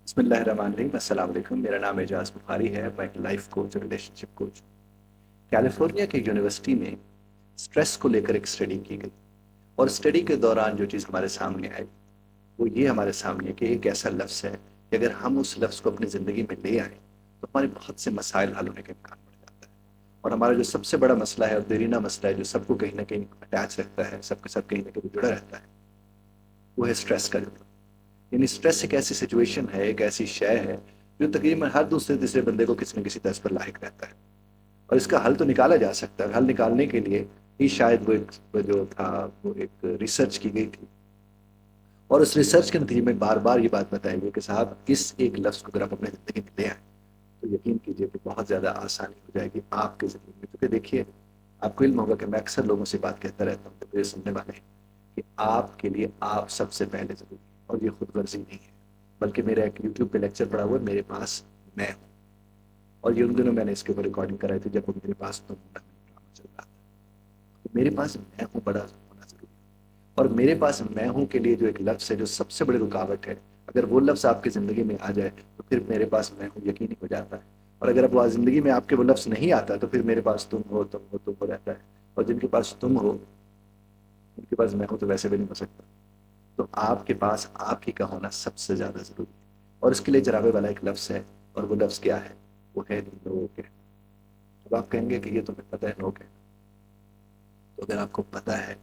بسم اللہ الرحمن الرحیم، السلام علیکم۔ میرا نام اعجاز بخاری ہے، میں ایک لائف کوچ اور ریلیشن شپ کوچ ہوں۔ کیلیفورنیا کی یونیورسٹی میں اسٹریس کو لے کر ایک اسٹڈی کی گئی، اور اسٹڈی کے دوران جو چیز ہمارے سامنے آئی وہ یہ ہمارے سامنے کہ ایک ایسا لفظ ہے کہ اگر ہم اس لفظ کو اپنی زندگی میں لے آئیں تو ہمارے بہت سے مسائل حل ہونے کا امکان بڑھ جاتا ہے۔ اور ہمارا جو سب سے بڑا مسئلہ ہے اور دیرینہ مسئلہ ہے جو سب کو کہیں نہ کہیں اٹیچ رکھتا ہے، سب کے ساتھ کہیں نہ کہیں جڑا رہتا ہے، وہ ہے اسٹریس کا جملہ۔ یعنی اسٹریس ایک ایسی سچویشن ہے، ایک ایسی شے ہے جو تقریباً ہر دوسرے تیسرے بندے کو کسی نہ کسی طرز پر لاحق رہتا ہے، اور اس کا حل تو نکالا جا سکتا ہے۔ حل نکالنے کے لیے ہی شاید وہ جو تھا وہ ایک ریسرچ کی گئی تھی، اور اس ریسرچ کے نتیجے میں بار بار یہ بات بتائی گئی کہ صاحب اس ایک لفظ کو اگر آپ اپنے زندگی میں لے آئیں تو یقین کیجئے کہ بہت زیادہ آسانی ہو جائے گی آپ کی زندگی میں۔ کیونکہ دیکھیے، آپ کو علم ہوگا کہ میں اکثر لوگوں سے بات کہتا رہتا ہوں کہ میرے سننے والے ہیں کہ آپ کے لیے آپ سب سے پہلے ضروری ہے، اور یہ خود غرضی نہیں ہے، بلکہ میرا ایک یوٹیوب پہ لیکچر پڑا ہوا ہے، میرے پاس میں ہوں۔ اور یہ ان دنوں میں نے اس کے اوپر ریکارڈنگ کرائی تھی جب وہ میرے پاس تو ڈرامہ چل رہا تھا۔ تو میرے پاس میں ہوں بڑا ہونا ضروری ہے، اور میرے پاس میں ہوں کے لیے جو ایک لفظ ہے جو سب سے بڑی رکاوٹ ہے، اگر وہ لفظ آپ کی زندگی میں آ جائے تو پھر میرے پاس میں ہوں یقینی ہو جاتا ہے۔ اور اگر اب وہ زندگی میں آپ کے وہ لفظ نہیں آتا تو پھر میرے پاس تم ہو تم ہو تم ہو رہتا ہے، اور جن کے پاس تم ہو ان کے پاس میں ہوں تو ویسے بھی نہیں ہو سکتا۔ تو آپ کے پاس آپ ہی کا ہونا سب سے زیادہ ضروری ہے، اور اس کے لیے جرابے والا ایک لفظ ہے، اور وہ لفظ کیا ہے؟ وہ ہے نو کہنا۔ اب آپ کہیں گے کہ یہ تمہیں پتہ ہے نو کہنا، تو اگر آپ کو پتہ ہے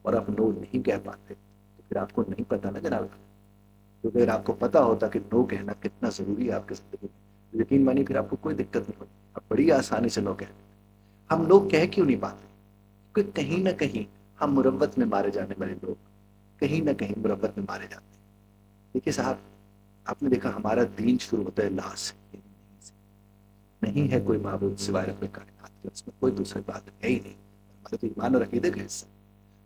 اور آپ نو نہیں کہہ پاتے تو پھر آپ کو نہیں پتہ نا جناب۔ کیونکہ اگر آپ کو پتہ ہوتا کہ نو کہنا کتنا ضروری ہے آپ کی زندگی میں تو یقین مانی پھر آپ کو کوئی دقت نہیں ہوتی، آپ بڑی آسانی سے نو کہہ دیتے۔ ہم لوگ کہہ کیوں نہیں پاتے؟ کیونکہ کہیں نہ کہیں ہم مروت میں مارے جانے والے لوگ کہیں نہ کہیں مروت میں مارے جاتے ہیں۔ دیکھیے صاحب، آپ نے دیکھا ہمارا دین شروع ہوتا ہے لا سے، یعنی نہیں سے۔ نہیں ہے کوئی معبود سوائے رب کائنات کے، اس میں کوئی دوسری بات ہے ہی نہیں، ہمارے تو ایمان اور عقیدے کا حصہ۔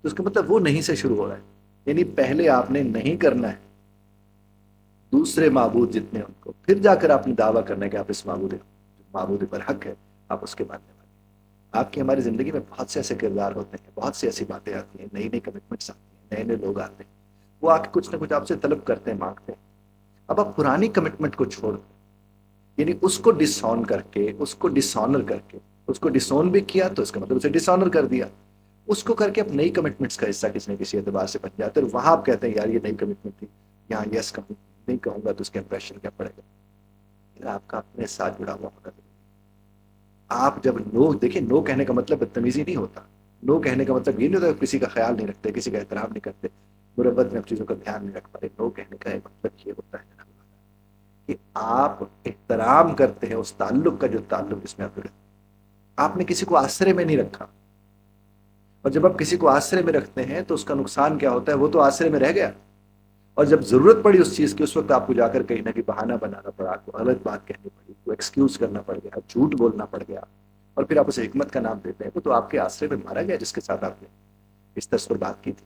تو اس کا مطلب وہ نہیں سے شروع ہو رہا ہے، یعنی پہلے آپ نے نہیں کرنا ہے دوسرے معبود جتنے ان کو، پھر جا کر آپ نے دعویٰ کرنا ہے کہ آپ اس معبود پر حق ہے، آپ اس کے ماننے والے ہیں۔ آپ کی ہماری زندگی میں بہت سے ایسے کردار ہوتے ہیں، بہت سی ایسی باتیں آتی ہیں، نئی نئی کمٹمنٹس آتی ہیں، نئے نئے لوگ آتے ہیں، وہ آ کے کچھ نہ کچھ آپ سے طلب کرتے ہیں، مانگتے ہیں۔ اب آپ پرانی کمٹمنٹ کو چھوڑ دیں، یعنی اس کو ڈس آن کر کے، اس کو ڈس آنر کر کے، اس کو ڈس آن بھی کیا تو اس کا مطلب اسے ڈس آنر کر دیا، اس کو کر کے اب نئی کمٹمنٹس کا حصہ کسی نہ کسی اعتبار سے بن جاتے ہیں، اور وہاں آپ کہتے ہیں یار یہ نئی کمٹمنٹ تھی، یہاں یس کہوں نہیں کہوں گا تو اس کا امپریشن کیا پڑے گا؟ یہ آپ کا اپنے ساتھ جڑا ہوا ہونا ضروری ہے۔ آپ جب نو دیکھیں، نو کہنے کا مطلب بدتمیزی نہیں ہوتا، نو کہنے کا مطلب یہ نہیں ہوتا کہ کسی کا خیال نہیں رکھتے، کسی کا احترام نہیں کرتے، مربت میں اب چیزوں کا دھیان نہیں رکھ پاتے۔ نو کہنے کا ایک مطلب یہ ہوتا ہے کہ آپ احترام کرتے ہیں اس تعلق کا جو تعلق جس میں آپ جڑے۔ آپ نے کسی کو آسرے میں نہیں رکھا، اور جب آپ کسی کو آسرے میں رکھتے ہیں تو اس کا نقصان کیا ہوتا ہے؟ وہ تو آسرے میں رہ گیا، اور جب ضرورت پڑی اس چیز کی اس وقت آپ کو جا کر کہیں نہ کہیں بہانہ بنانا پڑا، کو غلط بات کہنی پڑی، کو ایکسکیوز کرنا پڑ گیا، جھوٹ بولنا پڑ گیا، اور پھر آپ اسے حکمت کا نام دیتے ہیں۔ وہ تو آپ کے آسرے میں مارا گیا جس کے ساتھ آپ نے اس طرز پر بات کی تھی۔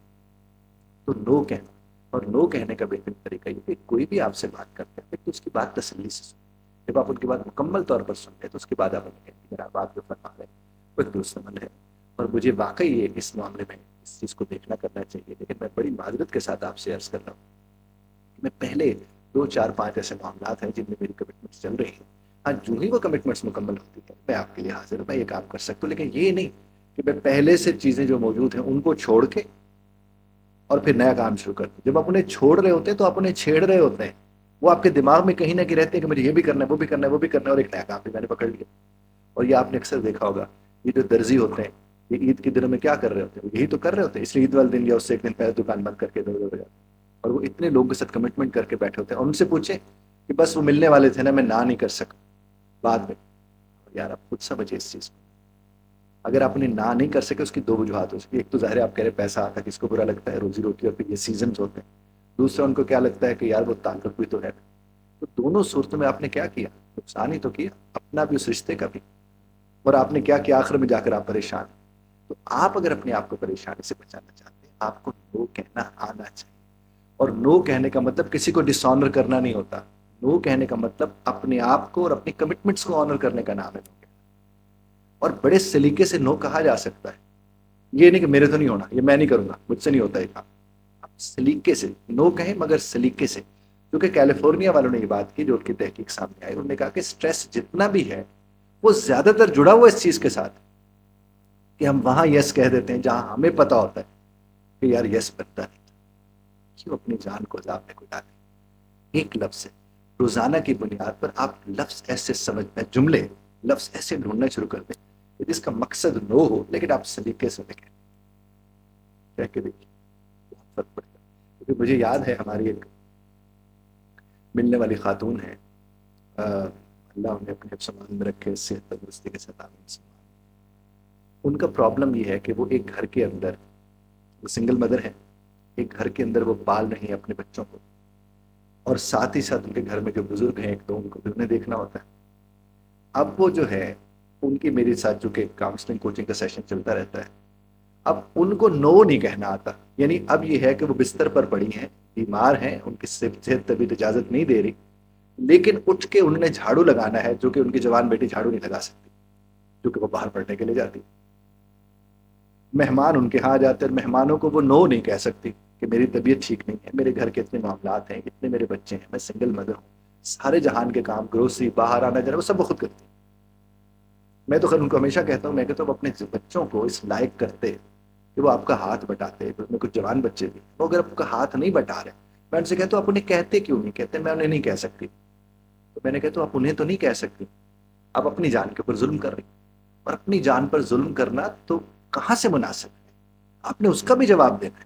تو نو کہنا، اور نو کہنے کا بہترین طریقہ یہ کہ کوئی بھی آپ سے بات کرتے ہیں تو اس کی بات تسلی سے سنیں۔ جب آپ ان کی بات مکمل طور پر سن لیں تو اس کے بعد آپ انہیں کہیں کہ میرا بات جو فرما رہے ہیں وہ ایک درست عمل ہے، اور مجھے واقعی یہ اس معاملے میں اس چیز کو دیکھنا کرنا چاہیے، لیکن میں بڑی معذرت کے ساتھ آپ سے عرض کر رہا ہوں کہ میں پہلے دو چار پانچ ایسے معاملات ہیں جن میں میری کمٹمنٹس چل رہی ہیں، ہاں جو ہی وہ کمٹمنٹس مکمل ہوتی ہیں میں آپ کے لیے حاضر ہوں، میں یہ کام کر سکتا ہوں، لیکن یہ نہیں کہ میں پہلے سے چیزیں جو موجود ہیں ان کو چھوڑ کے اور پھر نیا کام شروع کرتے ہیں۔ جب آپ انہیں چھوڑ رہے ہوتے ہیں تو آپ انہیں چھیڑ رہے ہوتے ہیں، وہ آپ کے دماغ میں کہیں نہ کہیں رہتے ہیں کہ مجھے یہ بھی کرنا ہے، وہ بھی کرنا ہے، وہ بھی کرنا ہے، اور ایک نیا کام بھی میں نے پکڑ لیا۔ اور یہ آپ نے اکثر دیکھا ہوگا، یہ جو درزی ہوتے ہیں یہ عید کے دنوں میں کیا کر رہے ہوتے ہیں؟ یہی تو کر رہے ہوتے ہیں، اس لیے عید والے دن یا اس سے ایک دن پہلے دکان بند کر کے ادھر ادھر ہو جاتے ہیں، اور وہ اتنے لوگوں کے ساتھ کمٹمنٹ کر کے بیٹھے ہوتے ہیں، اور ان سے پوچھیں کہ بس وہ ملنے والے تھے نا، میں نہ نہیں کر سکا بعد میں۔ یار آپ خود سمجھے اس چیز کو، اگر آپ انہیں نہ نہیں کر سکے اس کی دو وجوہات ہو سکتی، ایک تو ظاہر ہے آپ کہہ رہے پیسہ آتا ہے، کس کو برا لگتا ہے، روزی روٹی، اور پھر یہ سیزنز ہوتے ہیں۔ دوسرا ان کو کیا لگتا ہے کہ یار وہ تعلق بھی تو ہے۔ تو دونوں صورتوں میں آپ نے کیا کیا؟ نقصان ہی تو کیا اپنا بھی، اس رشتے کا بھی، اور آپ نے کیا کیا آخر میں جا کر آپ پریشان ہیں۔ تو آپ اگر اپنے آپ کو پریشانی سے بچانا چاہتے ہیں آپ کو نو کہنا آنا چاہیے، اور نو کہنے کا مطلب کسی کو ڈس آنر کرنا نہیں ہوتا، نو کہنے کا مطلب اپنے آپ کو اور اپنی کمٹمنٹس کو آنر کرنے کا نام ہے نو کہنا۔ اور بڑے سلیقے سے نو کہا جا سکتا ہے، یہ نہیں کہ میرے تو نہیں ہونا، یہ میں نہیں کروں گا، مجھ سے نہیں ہوتا یہ کام۔ آپ سلیقے سے نو کہیں مگر سلیقے سے، کیونکہ کیلیفورنیا والوں نے یہ بات کی جو ان کی تحقیق سامنے آئی، انہوں نے کہا کہ سٹریس جتنا بھی ہے وہ زیادہ تر جڑا ہوا اس چیز کے ساتھ کہ ہم وہاں یس کہہ دیتے ہیں جہاں ہمیں پتا ہوتا ہے کہ یار یس بنتا نہیں، کیوں اپنی جان کو عذاب میں کو ڈالیں؟ ایک لفظ ہے، روزانہ کی بنیاد پر آپ لفظ ایسے سمجھنا، جملے لفظ ایسے ڈھونڈنا شروع کر دیں کہ جس کا مقصد نو ہو لیکن آپ سلیقے سے لکھیں، کہہ کے دیکھیے بہت فرق پڑے گا۔ کیونکہ مجھے یاد ہے ہماری ایک ملنے والی خاتون ہے، اللہ انہیں اپنے حفظ و امان میں رکھے، صحت تندرستی کے ساتھ آمین سلام۔ ان کا پرابلم یہ ہے کہ وہ ایک گھر کے اندر، وہ سنگل مدر ہے، ایک گھر کے اندر وہ پال رہی ہیں اپنے بچوں کو، اور ساتھ ہی ساتھ ان کے گھر میں جو بزرگ ہیں ایک دو ان کو بھی انہیں دیکھنا ہوتا ہے۔ اب وہ جو ہے ان کی میرے ساتھ جو کہ کاؤنسلنگ کوچنگ کا سیشن چلتا رہتا ہے، اب ان کو نو نہیں کہنا آتا، یعنی اب یہ ہے کہ وہ بستر پر پڑی ہیں، بیمار ہیں، ان کی صحت طبیعت اجازت نہیں دے رہی، لیکن اٹھ کے انہوں نے جھاڑو لگانا ہے جو کہ ان کی جوان بیٹی جھاڑو نہیں لگا سکتی کیونکہ وہ باہر پڑھنے کے لیے جاتی۔ مہمان ان کے ہاں جاتے ہیں، مہمانوں کو وہ نو نہیں کہہ سکتی کہ میری طبیعت ٹھیک نہیں ہے، میرے گھر کے اتنے معاملات ہیں، اتنے میرے بچے ہیں، میں سنگل مدر ہوں، سارے جہان کے کام، گروسری، باہر آنا جانا، وہ سب وہ خود کرتی ہیں۔ میں تو خیر ان کو ہمیشہ کہتا ہوں، میں کہتا ہوں اپنے بچوں کو اس لائق کرتے کہ وہ آپ کا ہاتھ بٹاتے، ان میں کچھ جوان بچے بھی، وہ اگر آپ کا ہاتھ نہیں بٹا رہے، میں ان سے کہتا ہوں آپ انہیں کہتے کیوں نہیں؟ کہتے میں انہیں نہیں کہہ سکتی۔ تو میں نے کہا تو آپ انہیں تو نہیں کہہ سکتی، آپ اپنی جان کے اوپر ظلم کر رہی، اور اپنی جان پر ظلم کرنا تو کہاں سے مناسب ہے؟ آپ نے اس کا بھی جواب دینا ہے۔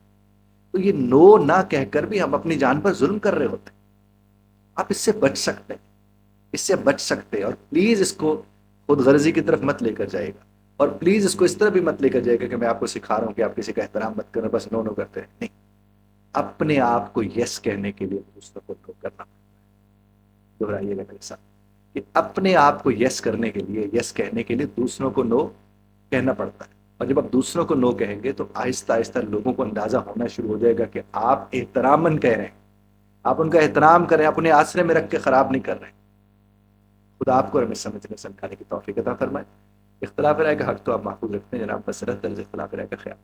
تو یہ نو نہ کہہ کر بھی ہم اپنی جان پر ظلم کر رہے ہوتے ہیں۔ آپ اس سے بچ سکتے ہیں، اس سے بچ سکتے ہیں، اور پلیز اس کو خود غرضی کی طرف مت لے کر جائے گا، اور پلیز اس کو اس طرح بھی مت لے کر جائے گا کہ میں آپ کو سکھا رہا ہوں کہ آپ کسی کا احترام مت کریں، بس نو نو کرتے ہیں، نہیں۔ اپنے آپ کو یس کہنے کے لیے دوسروں کو نو کرنا پڑتا ہے۔ دہرائیے گا میرے ساتھ کہ اپنے آپ کو یس کرنے کے لیے، یس کہنے کے لیے دوسروں کو نو کہنا پڑتا ہے، اور جب آپ دوسروں کو نو کہیں گے تو آہستہ آہستہ لوگوں کو اندازہ ہونا شروع ہو جائے گا کہ آپ احتراماً کہہ رہے ہیں، آپ ان کا احترام کریں، آپ انہیں آسرے میں رکھ کے خراب نہیں کر رہے ہیں۔ خدا آپ کو ہمیں سمجھنے سمجھانے کی توفیق عطا فرمائے۔ اختلاف رائے کا حق تو آپ محفوظ رکھتے ہیں جناب، بصرت درج اختلاف رائے کا خیال